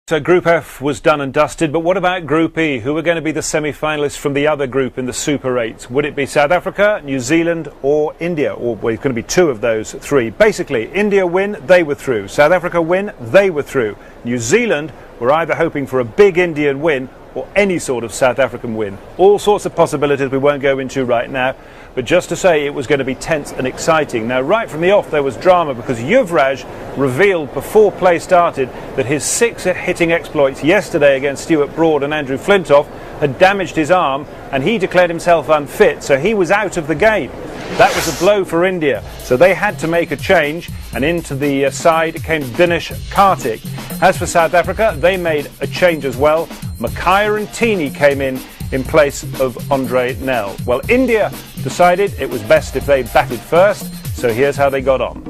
So Group F was done and dusted, but what about Group E? Who are going to be the semi-finalists from the other group in the Super 8? Would it be South Africa, New Zealand or India? Or well, it's going to be two of those three. Basically, India win, they were through. South Africa win, they were through. New Zealand were either hoping for a big Indian win or any sort of South African win. All sorts of possibilities we won't go into right now, but just to say it was going to be tense and exciting. Now, right from the off there was drama because Yuvraj revealed before play started that his 6 hitting exploits yesterday against Stuart Broad and Andrew Flintoff had damaged his arm and he declared himself unfit, so he was out of the game. That was a blow for India, so they had to make a change, and into the side came Dinesh Karthik. As for South Africa, they made a change as well. Mackay and Tini came in place of Andre Nell. Well, India decided it was best if they batted first, so here's how they got on.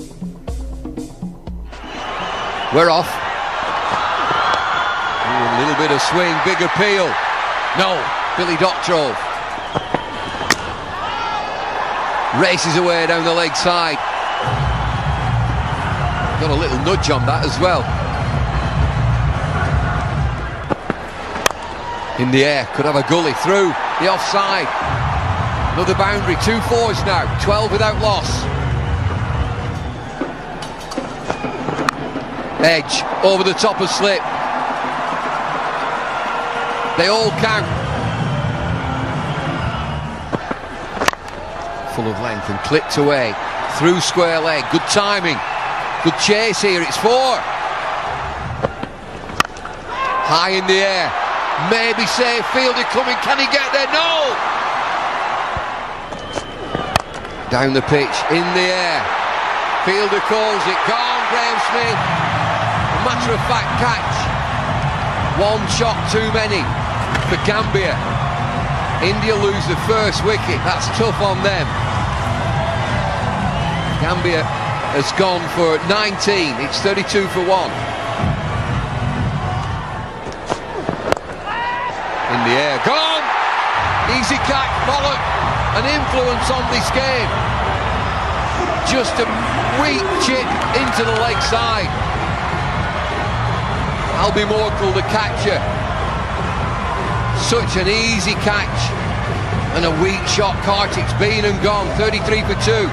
We're off. Ooh, a little bit of swing, big appeal. No, Billy Doctrove. Races away down the leg side. Got a little nudge on that as well. In the air, could have a gully through the offside. Another boundary, 2 fours now, 12 without loss. Edge over the top of slip. They all count. Full of length and clipped away through square leg. Good timing, good chase here. It's 4. High in the air, maybe safe. Fielder coming, can he get there? No. Down the pitch, in the air. Fielder calls it. Gone, Graham Smith. A matter of fact catch. 1 shot too many for Gambia. India lose the first wicket. That's tough on them. Gambia has gone for 19. It's 32 for 1. In the air, gone! Easy catch, Pollock. An influence on this game. Just a weak chip into the leg side. Albie Morkel, the catcher. Such an easy catch. And a weak shot. Karthik's been and gone. 33 for 2.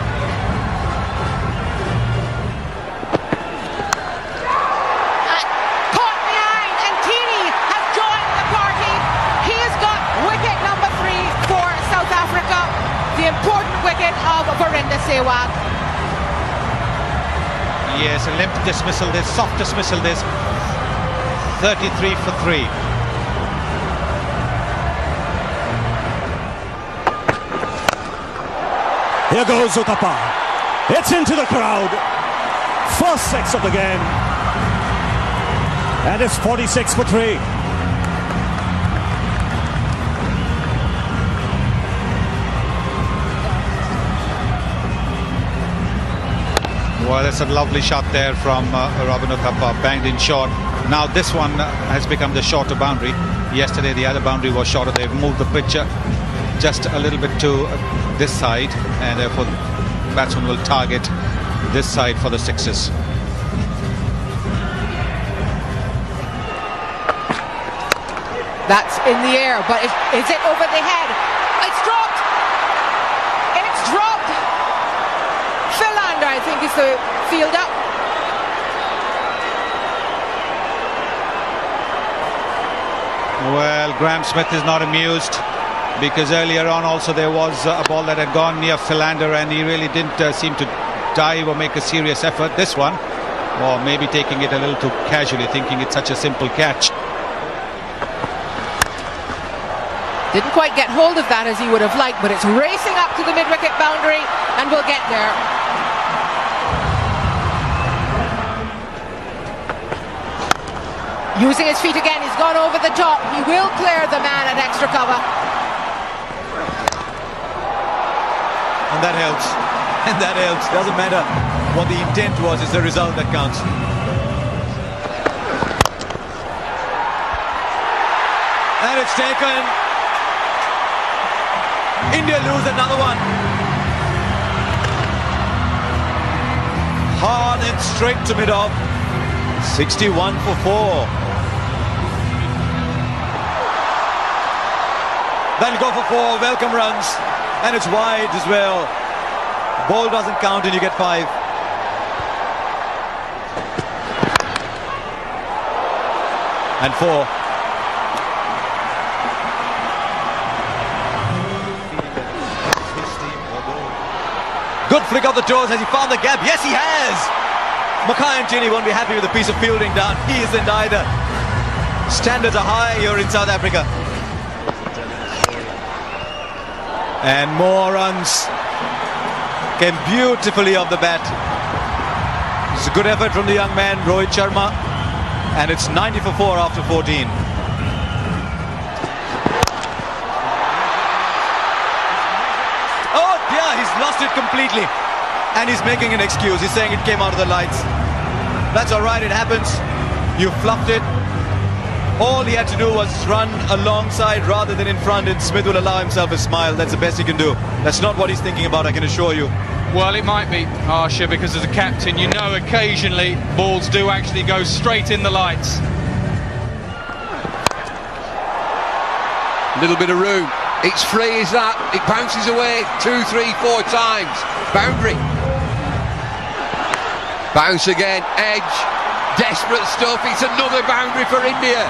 Yes, a limp dismissal this, soft dismissal this. 33 for 3. Here goes Uthappa. It's into the crowd. First 6 of the game. And it's 46 for 3. Well, that's a lovely shot there from Robin Uthappa, banged in short. Now this one has become the shorter boundary. Yesterday the other boundary was shorter. They've moved the pitcher just a little bit to this side, and therefore the batsman will target this side for the 6s. That's in the air, but is it over the head? It's dropped! It's dropped! Philander, I think, is the fielder. Well, Graham Smith is not amused because earlier on also there was a ball that had gone near Philander and he really didn't seem to dive or make a serious effort. This one, or maybe taking it a little too casually, thinking it's such a simple catch. Didn't quite get hold of that as he would have liked, but it's racing up to the mid-wicket boundary and will get there. Using his feet again, he's gone over the top. He will clear the man at extra cover. And that helps. And that helps. Doesn't matter what the intent was, it's the result that counts. And it's taken. India lose another one. Hard and straight to mid-off. 61 for 4. That'll go for 4 welcome runs, and it's wide as well. Ball doesn't count and you get 5. And 4. Good flick of the toes. Has he found the gap? Yes, he has. Mackay and Cheney won't be happy with a piece of fielding down. He isn't either. Standards are high here in South Africa. And more runs. Came beautifully off the bat. It's a good effort from the young man, Rohit Sharma. And it's 90 for 4 after 14. Oh dear, he's lost it completely. And he's making an excuse. He's saying it came out of the lights. That's all right, it happens. You fluffed it. All he had to do was run alongside rather than in front, and Smith will allow himself a smile. That's the best he can do. That's not what he's thinking about, I can assure you. Well, it might be harsher because as a captain, you know occasionally balls do actually go straight in the lights. A little bit of room. It's free as that. It bounces away 2, 3, 4 times. Boundary. Bounce again. Edge. Desperate stuff. It's another boundary for India.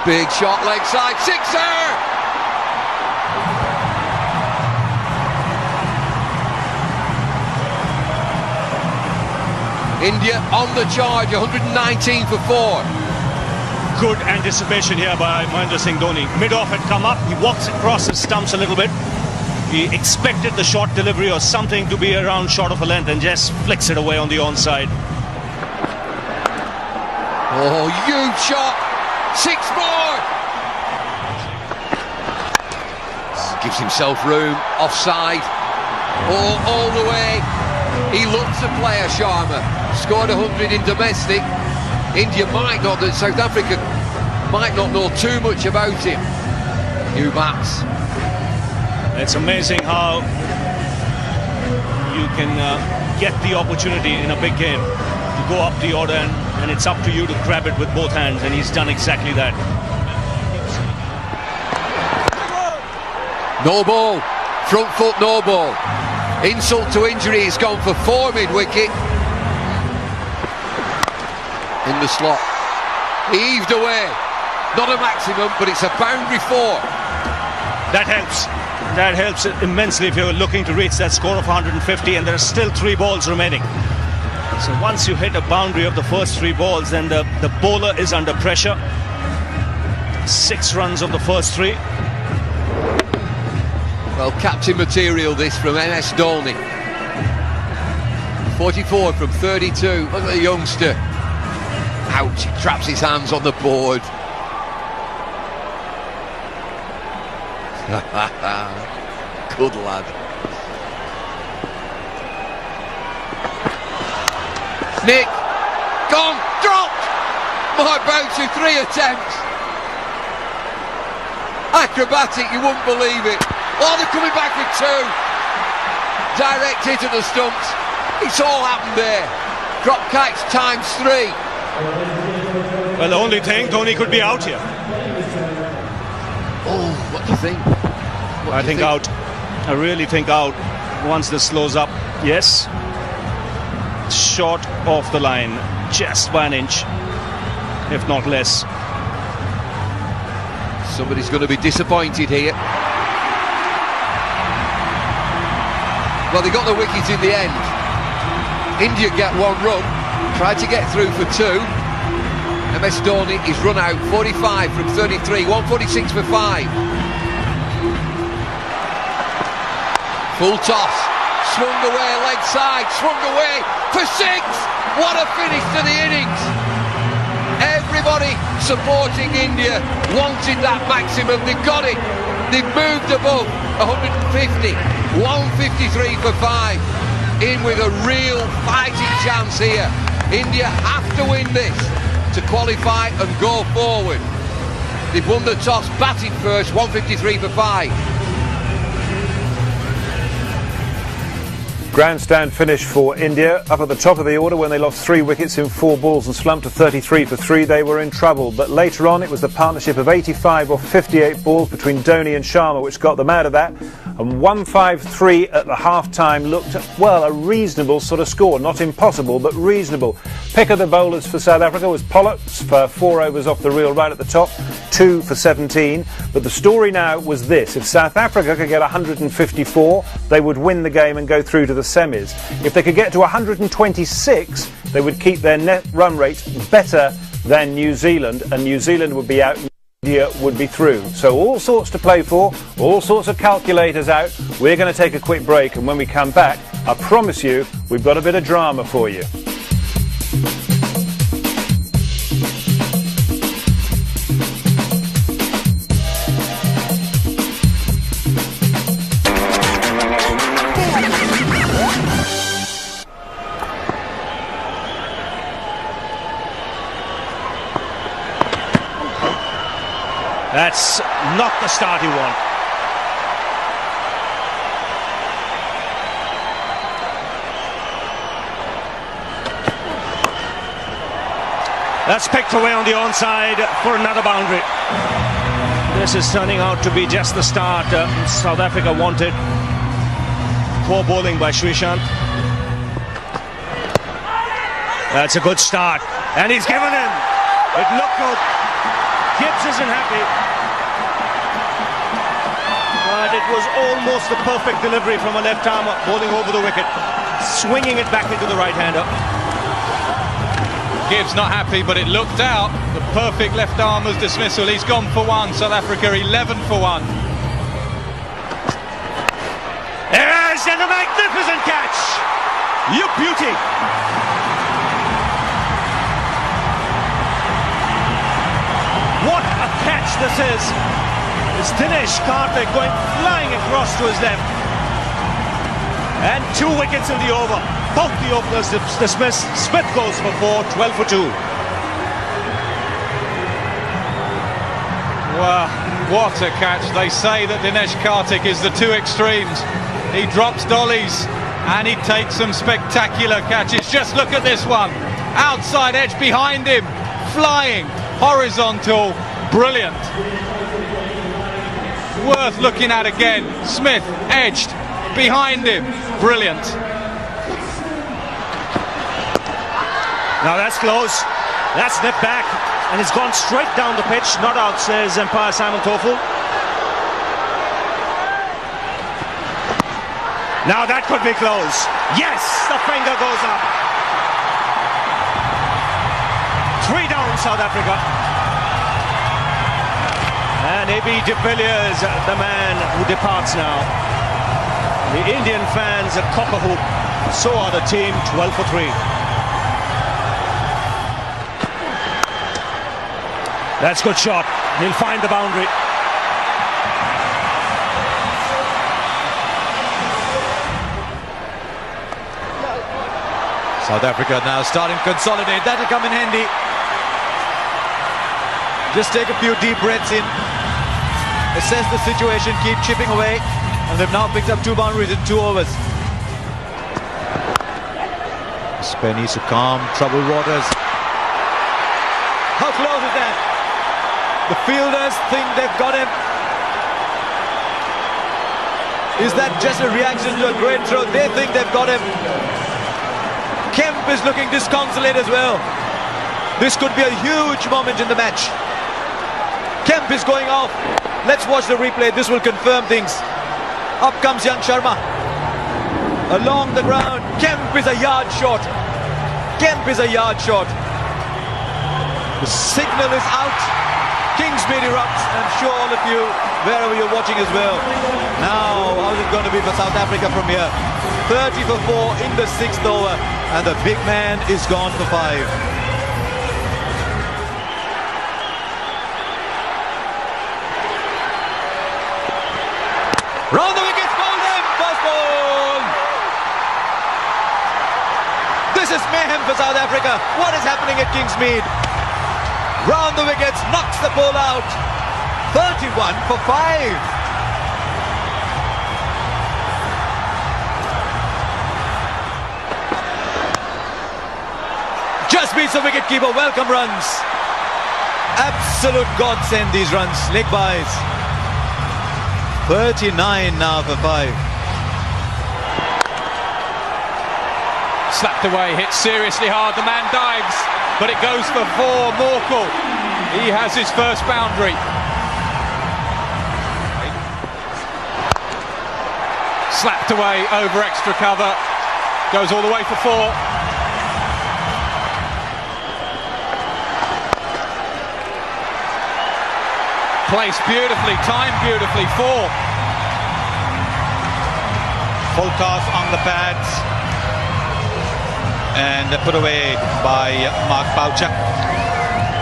Big shot leg side. Sixer! India on the charge. 119 for 4. Good anticipation here by Mahendra Singh Dhoni. Mid-off had come up, he walks across his stumps a little bit. He expected the short delivery or something to be around short of a length and just flicks it away on the onside. Oh, huge shot. 6 more. Gives himself room. Offside. All the way. He loves the player, Sharma. Scored 100 in domestic. India might not, South Africa might not know too much about him. New bats. It's amazing how you can get the opportunity in a big game to go up the order, and it's up to you to grab it with both hands, and he's done exactly that. No ball. Front foot, no ball. Insult to injury, he's gone for 4 mid-wicket. In the slot. Heaved away. Not a maximum, but it's a boundary 4. That helps. That helps immensely if you're looking to reach that score of 150, and there are still 3 balls remaining. So once you hit a boundary of the first 3 balls, then the bowler is under pressure. 6 runs of the first 3. Well, captain material this from MS Dhoni. 44 from 32. Look at the youngster. Ouch, he traps his hands on the board. Good lad. Nick, gone, dropped. My bounty, 3 attempts. Acrobatic, you wouldn't believe it. Oh, they're coming back with 2. Direct hit at the stumps. It's all happened there. Drop catch times 3. Well, the only thing, Dhoni could be out here. Oh, what do you think? I think out. I really think out once this slows up. Yes. Short off the line. Just by an inch. If not less. Somebody's going to be disappointed here. Well, they got the wicket in the end. India get 1 run. Tried to get through for 2. MS Dhoni is run out 45 from 33, 146 for 5. Full toss, swung away, leg side, swung away for 6. What a finish to the innings. Everybody supporting India wanted that maximum. They've got it. They've moved above 150, 153 for 5. In with a real fighting chance here. India have to win this to qualify and go forward. They've won the toss, batted first, 153 for 5. Grandstand finish for India. Up at the top of the order when they lost 3 wickets in 4 balls and slumped to 33 for 3, they were in trouble. But later on it was the partnership of 85 or 58 balls between Dhoni and Sharma which got them out of that. And 153 at the half-time looked, well, a reasonable sort of score. Not impossible, but reasonable. Pick of the bowlers for South Africa was Pollock's for 4 overs off the reel right at the top, 2 for 17. But the story now was this: if South Africa could get 154, they would win the game and go through to the semis. If they could get to 126, they would keep their net run rate better than New Zealand, and New Zealand would be out, India would be through. So all sorts to play for, all sorts of calculators out. We're going to take a quick break, and when we come back, I promise you, we've got a bit of drama for you. That's not the start you want. That's picked away on the onside for another boundary. This is turning out to be just the start South Africa wanted. Poor bowling by Srishant. That's a good start. And he's given him. It looked good. Gibbs isn't happy, but it was almost a perfect delivery from a left-armer bowling over the wicket, swinging it back into the right-hander. Gibbs not happy, but it looked out. The perfect left-armer's dismissal. He's gone for 1. South Africa 11 for 1. Yes, and a magnificent catch! You beauty! What a catch this is! It's Dinesh Karthik going flying across to his left. And 2 wickets in the over. Both the openers dismissed. Smith goes for 4, 12 for 2. Wow, what a catch. They say that Dinesh Karthik is the 2 extremes. He drops dollies and he takes some spectacular catches. Just look at this one. Outside edge behind him, flying. Horizontal, brilliant. Worth looking at again. Smith edged behind him, brilliant. Now that's close. That's nipped back, and it's gone straight down the pitch. Not out, says umpire Simon Toffel. Now that could be close. Yes, the finger goes up. 3 down, South Africa. And A.B. de Villiers, the man who departs now. The Indian fans at cock-a-hoop. So are the team, 12 for 3. That's a good shot. He'll find the boundary. South Africa now starting to consolidate. That'll come in handy. Just take a few deep breaths in, assess the situation, keep chipping away, and they've now picked up 2 boundaries in 2 overs. Spare needs to calm troubled waters. How close is that? The fielders think they've got him. Is that just a reaction to a great throw? They think they've got him. Kemp is looking disconsolate as well. This could be a huge moment in the match. Kemp is going off. Let's watch the replay. This will confirm things. Up comes young Sharma. Along the ground. Kemp is a yard short. Kemp is a yard short. The signal is out. Kingsmead erupts. I'm sure all of you, wherever you're watching as well. Now, how's it going to be for South Africa from here? 30 for 4 in the 6th over. And the big man is gone for 5. Round the wickets, bowled him, first ball. This is mayhem for South Africa. What is happening at Kingsmead? Round the wickets, knocks the ball out. 31 for 5. Just beats the wicketkeeper. Welcome runs. Absolute godsend, these runs. Leg buys. 39 now for 5. Slapped away, hit seriously hard. The man dives, but it goes for 4. Morkel. He has his first boundary. Slapped away over extra cover. Goes all the way for 4. Placed beautifully, timed beautifully, 4. Full toss on the pads and put away by Mark Boucher.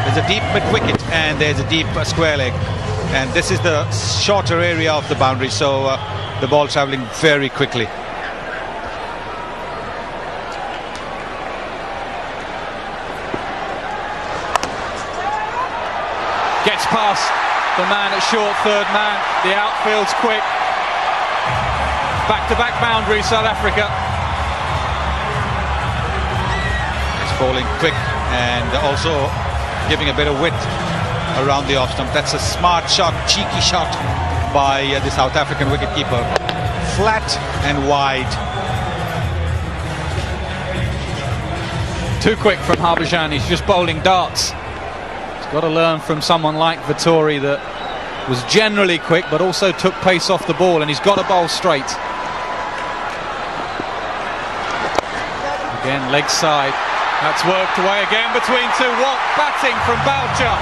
There's a deep mid-wicket and there's a deep square leg, and this is the shorter area of the boundary, so the ball travelling very quickly. Gets past the man at short, third man. The outfield's quick. Back-to-back boundary, South Africa. It's bowling quick and also giving a bit of width around the off stump. That's a smart shot, cheeky shot by the South African wicketkeeper. Flat and wide. Too quick from Harbhajan. He's just bowling darts. He's got to learn from someone like Vittori that was generally quick but also took pace off the ball, and he's got to bowl straight. Again, leg side. That's worked away again between 2. What batting from Boucher.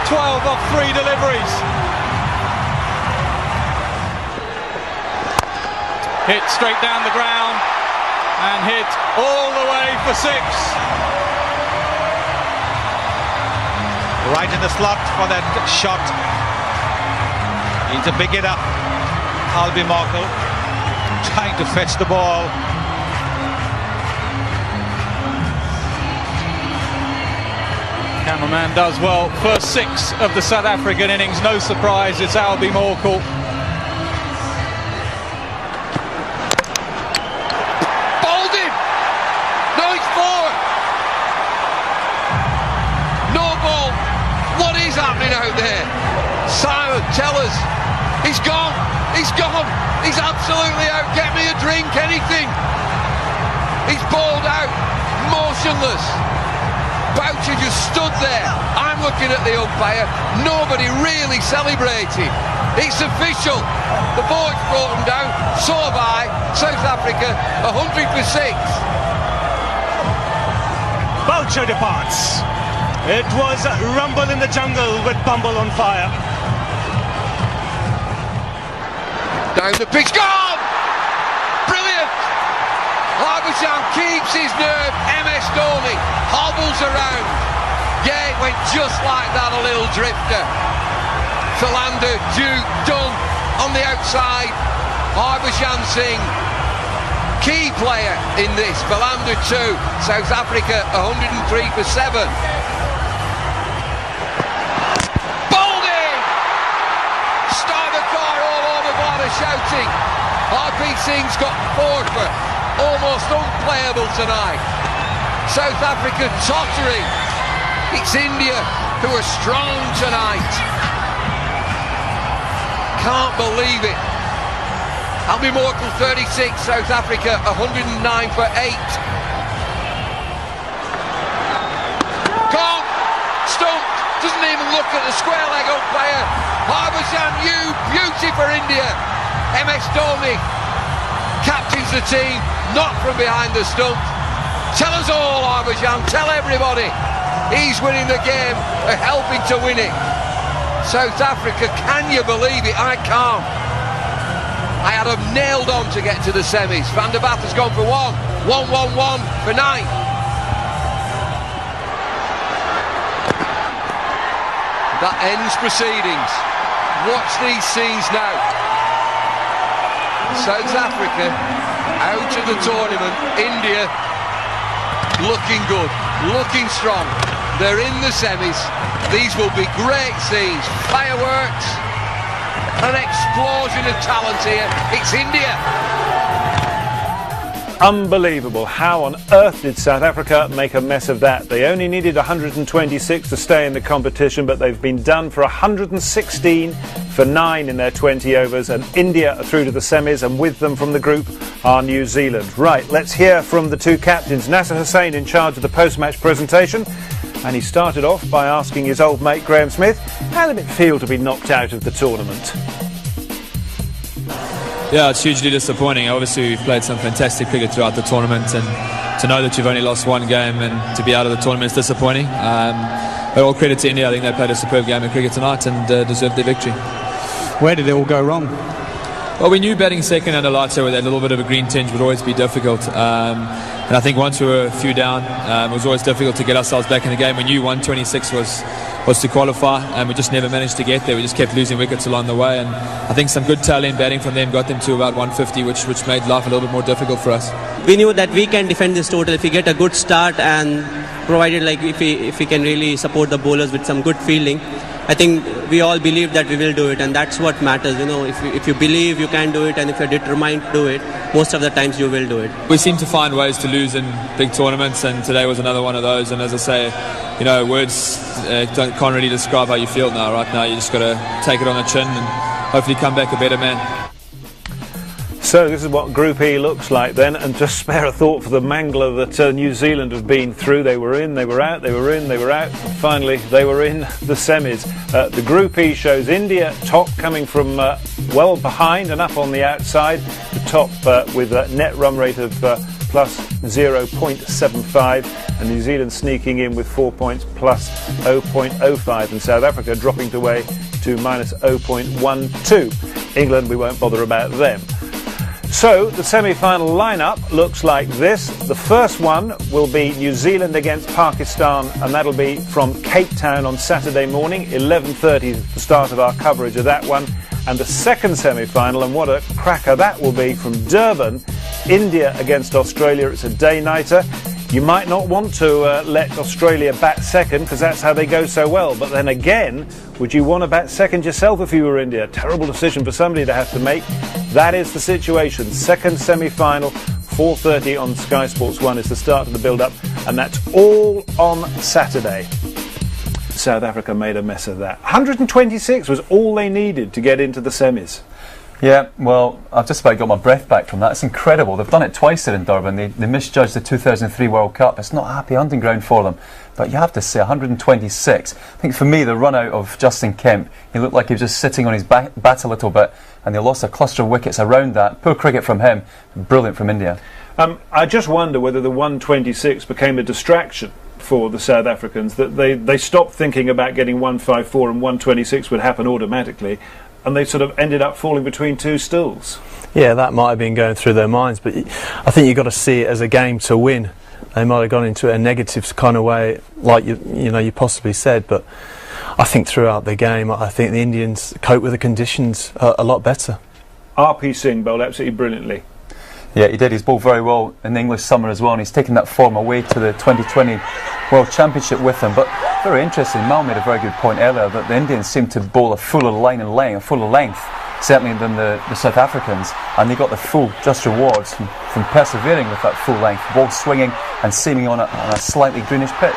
12 off 3 deliveries. Hit straight down the ground and hit all the way for 6. Right in the slot for that shot. Needs a big hit up. Albie Morkel trying to fetch the ball. Cameraman does well. First 6 of the South African innings. No surprise, it's Albie Morkel. Bowled him! No, it's 4! No ball. What is happening out there? Simon, tell us. He's gone. He's gone. He's absolutely out. Get me a drink, anything. He's bowled out. Motionless. Boucher just stood there. I'm looking at the umpire. Nobody really celebrating. It's official. The board's brought him down. So have I. South Africa, 100 for 6. Boucher departs. It was rumble in the jungle with Bumble on fire. Down the pitch, gone! Brilliant! Harbhajan keeps his nerve. MS Dhoni hobbles around. Yeah, it went just like that, a little drifter. Philander, Duke, done on the outside. Harbhajan Singh, key player in this. Philander 2, South Africa 103 for 7. Shouting. RP Singh's got 4 for almost unplayable tonight. South Africa tottering. It's India who are strong tonight. Can't believe it. Albie Morkel 36, South Africa 109 for 8. Gone. Stumped. Doesn't even look at the square leg umpire. Harbhajan, you beauty for India. MS Dhoni captains the team, not from behind the stump. Tell us all, Harbhajan, tell everybody. He's winning the game, or helping to win it. South Africa, can you believe it? I can't. I had them nailed on to get to the semis. Van der Vaart has gone for 1. 1-1-1 for 9. That ends proceedings. Watch these scenes now. South Africa out of the tournament. India looking good, looking strong. They're in the semis. These will be great scenes. Fireworks, an explosion of talent here. It's India. Unbelievable. How on earth did South Africa make a mess of that? They only needed 126 to stay in the competition, but they've been done for 116 for 9 in their 20 overs, and India are through to the semis, and with them from the group are New Zealand. Right, let's hear from the two captains. Nasser Hussain in charge of the post-match presentation, and he started off by asking his old mate Graham Smith, how did it feel to be knocked out of the tournament? Yeah, it's hugely disappointing. Obviously, we've played some fantastic cricket throughout the tournament, and to know that you've only lost one game and to be out of the tournament is disappointing. But all credit to India. I think they played a superb game of cricket tonight and deserved their victory. Where did it all go wrong? Well, we knew batting second under lights out with that little bit of a green tinge would always be difficult. And I think once we were a few down, it was always difficult to get ourselves back in the game. We knew 126 was to qualify, and we just never managed to get there. We just kept losing wickets along the way, and I think some good tail-end batting from them got them to about 150, which made life a little bit more difficult for us. We knew that we can defend this total if we get a good start, and provided if we can really support the bowlers with some good fielding. I think we all believe that we will do it, and that's what matters. You know, if you believe you can do it, and if you're determined to do it, most of the times you will do it. We seem to find ways to lose in big tournaments, and today was another one of those. And as I say, you know, words can't really describe how you feel now. Right now, you just got to take it on the chin and hopefully come back a better man. So this is what Group E looks like then, and just spare a thought for the mangler that New Zealand have been through. They were in, they were out, they were in, they were out, and finally they were in the semis. The Group E shows India top, coming from well behind and up on the outside. The top with a net run rate of plus 0.75, and New Zealand sneaking in with 4 points plus 0.05, and South Africa dropping away to minus 0.12. England, we won't bother about them. So the semi-final lineup looks like this. The first one will be New Zealand against Pakistan, and that'll be from Cape Town on Saturday morning. 11:30 is the start of our coverage of that one. And the second semi-final, and what a cracker that will be, from Durban, India against Australia. It's a day-nighter. You might not want to let Australia bat second, because that's how they go so well. But then again, would you want to bat second yourself if you were India? Terrible decision for somebody to have to make. That is the situation. Second semi-final, 4:30 on Sky Sports 1 is the start of the build-up, and that's all on Saturday. South Africa made a mess of that. 126 was all they needed to get into the semis. Yeah, well, I've just about got my breath back from that. It's incredible. They've done it twice there in Durban. They misjudged the 2003 World Cup. It's not a happy hunting ground for them. But you have to say, 126. I think for me, the run out of Justin Kemp, he looked like he was just sitting on his bat a little bit, and they lost a cluster of wickets around that. Poor cricket from him. Brilliant from India. I just wonder whether the 126 became a distraction for the South Africans, that they stopped thinking about getting 154 and 126 would happen automatically, and they sort of ended up falling between two stools. Yeah, that might have been going through their minds, but I think you've got to see it as a game to win. They might have gone into it a negative kind of way, like you possibly said, but I think throughout the game, I think the Indians cope with the conditions a lot better. RP Singh bowled absolutely brilliantly. Yeah, he did. He's bowled very well in the English summer as well, and he's taken that form away to the 2020 World Championship with him. But very interesting, Mal made a very good point earlier that the Indians seem to bowl a fuller line and length, certainly than the South Africans, and they got the full just rewards from persevering with that full length, ball swinging and seeming on a slightly greenish pitch.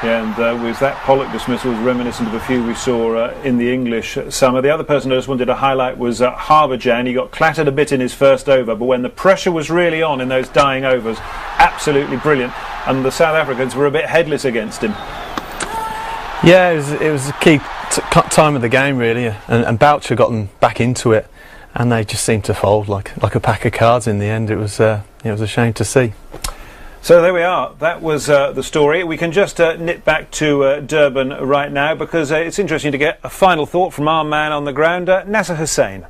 Yeah, and with that Pollock dismissal was reminiscent of a few we saw in the English summer. The other person I just wanted to highlight was Harbhajan. He got clattered a bit in his first over, but when the pressure was really on in those dying overs, absolutely brilliant. And the South Africans were a bit headless against him. Yeah, it was a key time of the game, really, and Boucher got them back into it, and they just seemed to fold like a pack of cards in the end. It was a shame to see. So there we are. That was the story. We can just nip back to Durban right now, because it's interesting to get a final thought from our man on the ground, Nasser Hussain.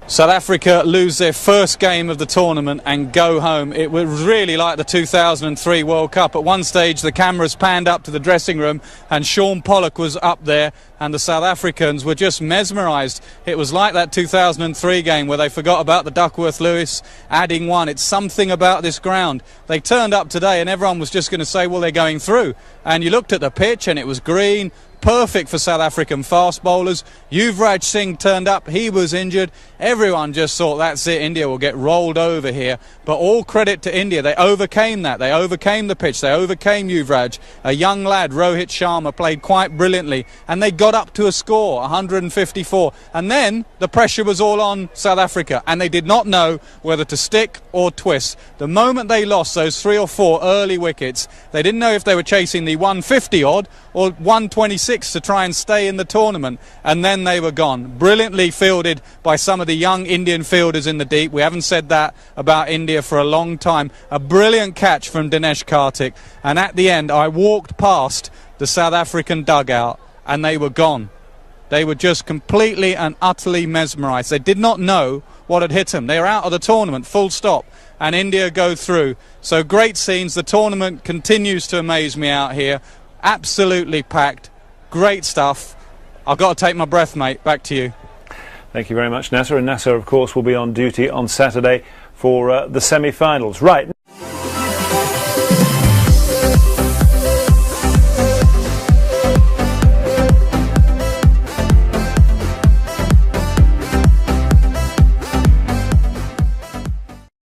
South Africa lose their first game of the tournament and go home. It was really like the 2003 World Cup. At one stage the cameras panned up to the dressing room and Sean Pollock was up there, and the South Africans were just mesmerised. It was like that 2003 game where they forgot about the Duckworth-Lewis adding one. It's something about this ground. They turned up today and everyone was just going to say, well, they're going through. And you looked at the pitch and it was green, perfect for South African fast bowlers. Yuvraj Singh turned up, he was injured. Everyone just thought, that's it, India will get rolled over here. But all credit to India, they overcame that. They overcame the pitch, they overcame Yuvraj. A young lad, Rohit Sharma, played quite brilliantly, and they got up to a score, 154. And then the pressure was all on South Africa, and they did not know whether to stick or twist. The moment they lost those 3 or 4 early wickets, they didn't know if they were chasing the 150 odd or 126 to try and stay in the tournament, and then they were gone. Brilliantly fielded by some of the young Indian fielders in the deep. We haven't said that about India for a long time. A brilliant catch from Dinesh Karthik, and at the end I walked past the South African dugout and they were gone. They were just completely and utterly mesmerised. They did not know what had hit them. They were out of the tournament, full stop, and India go through. So great scenes. The tournament continues to amaze me out here. Absolutely packed. Great stuff. I've got to take my breath, mate. Back to you. Thank you very much, Nasser. And Nasser, of course, will be on duty on Saturday for the semi-finals. Right.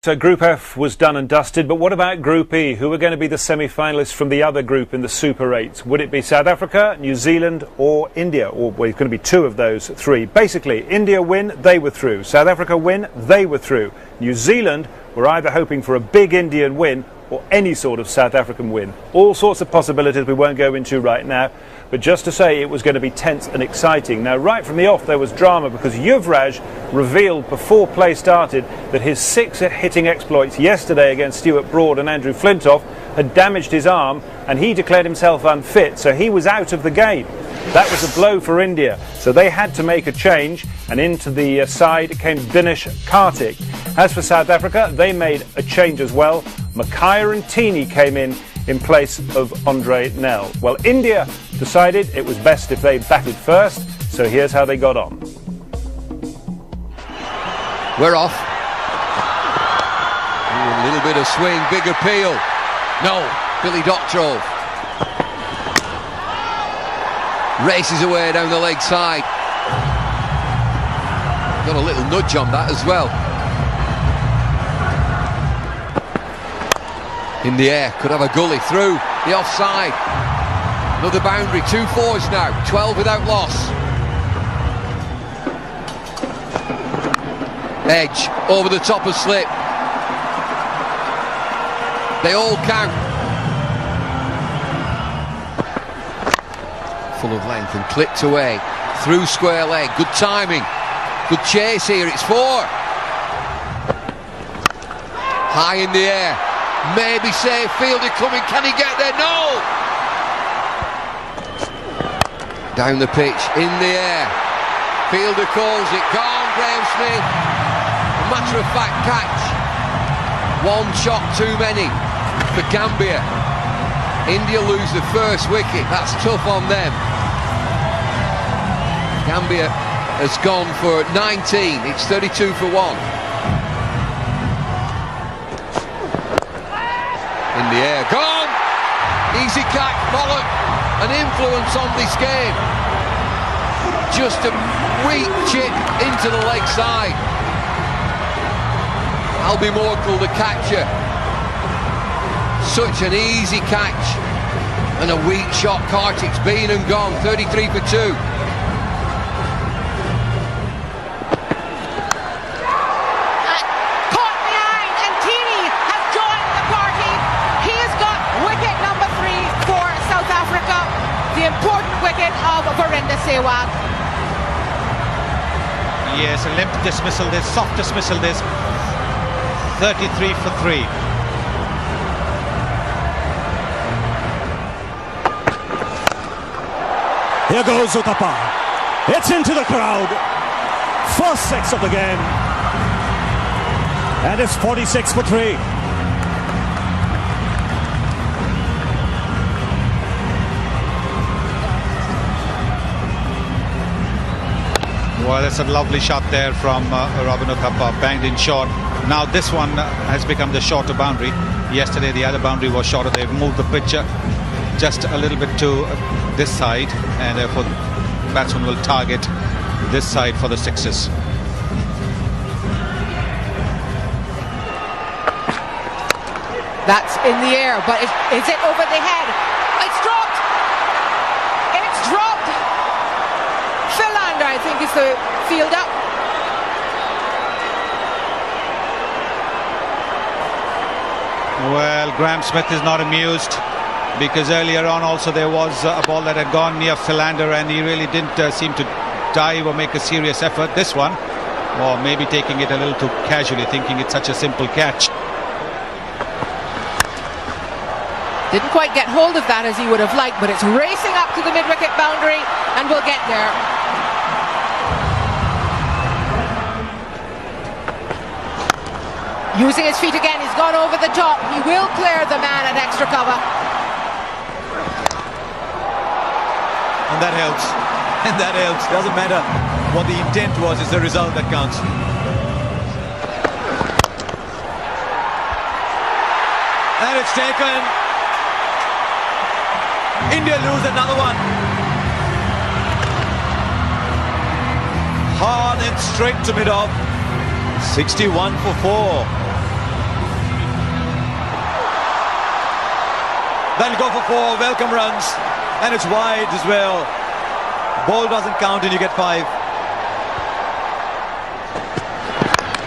So Group F was done and dusted, but what about Group E? Who are going to be the semi-finalists from the other group in the Super 8? Would it be South Africa, New Zealand or India? Or well, it's going to be 2 of those 3. Basically, India win, they were through. South Africa win, they were through. New Zealand were either hoping for a big Indian win or any sort of South African win. All sorts of possibilities we won't go into right now, but just to say it was going to be tense and exciting. Now, right from the off there was drama because Yuvraj revealed before play started that his 6 hitting exploits yesterday against Stuart Broad and Andrew Flintoff had damaged his arm, and he declared himself unfit, so he was out of the game. That was a blow for India, so they had to make a change, and into the side came Dinesh Karthik. As for South Africa, they made a change as well. Mackay and Teeny came in place of Andre Nell. Well, India decided it was best if they batted first, so here's how they got on. We're off. Ooh, a little bit of swing, big appeal. No, Billy Doctorow races away down the leg side. Got a little nudge on that as well. In the air, could have a gully through the offside. Another boundary, 2 fours now, 12 without loss. Edge over the top of slip. They all count. Full of length and clipped away through square leg. Good timing, good chase here. It's 4. High in the air, maybe safe. Fielder coming, can he get there? No. Down the pitch, in the air. Fielder calls it. Gone, Graham Smith. A matter of fact catch. 1 shot too many for Gambia. India lose the first wicket. That's tough on them. Gambia has gone for 19. It's 32 for 1. In the air, gone. Easy catch, Pollock. An influence on this game. Just a weak chip into the leg side. Albie Morkel, the catcher. Such an easy catch. And a weak shot. Karthik's been and gone. 33 for 2. Caught behind, and Teeny has joined the party. He has got wicket number 3 for South Africa. The important wicket of Virender Sehwag. Yes, a limp dismissal this, soft dismissal this. 33 for 3. Here goes Uthappa. It's into the crowd. First 6 of the game. And it's 46 for 3. Well, that's a lovely shot there from Robin Uthappa, banged in short. Now this one has become the shorter boundary. Yesterday the other boundary was shorter. They've moved the picture just a little bit to this side, and therefore batsman will target this side for the sixes. That's in the air, but is it over the head? It's dropped! It's dropped! Philander, I think, is the field up. Well, Graham Smith is not amused, because earlier on also there was a ball that had gone near Philander and he really didn't seem to dive or make a serious effort. This one, or maybe taking it a little too casually, thinking it's such a simple catch. Didn't quite get hold of that as he would have liked, but it's racing up to the mid-wicket boundary and will get there. Using his feet again, he's gone over the top. He will clear the man at extra cover. And that helps. And that helps. Doesn't matter what the intent was, it's the result that counts. And it's taken. India lose another one. Hard and straight to mid-off. 61 for 4. That'll go for 4, welcome runs, and it's wide as well. Ball doesn't count and you get 5.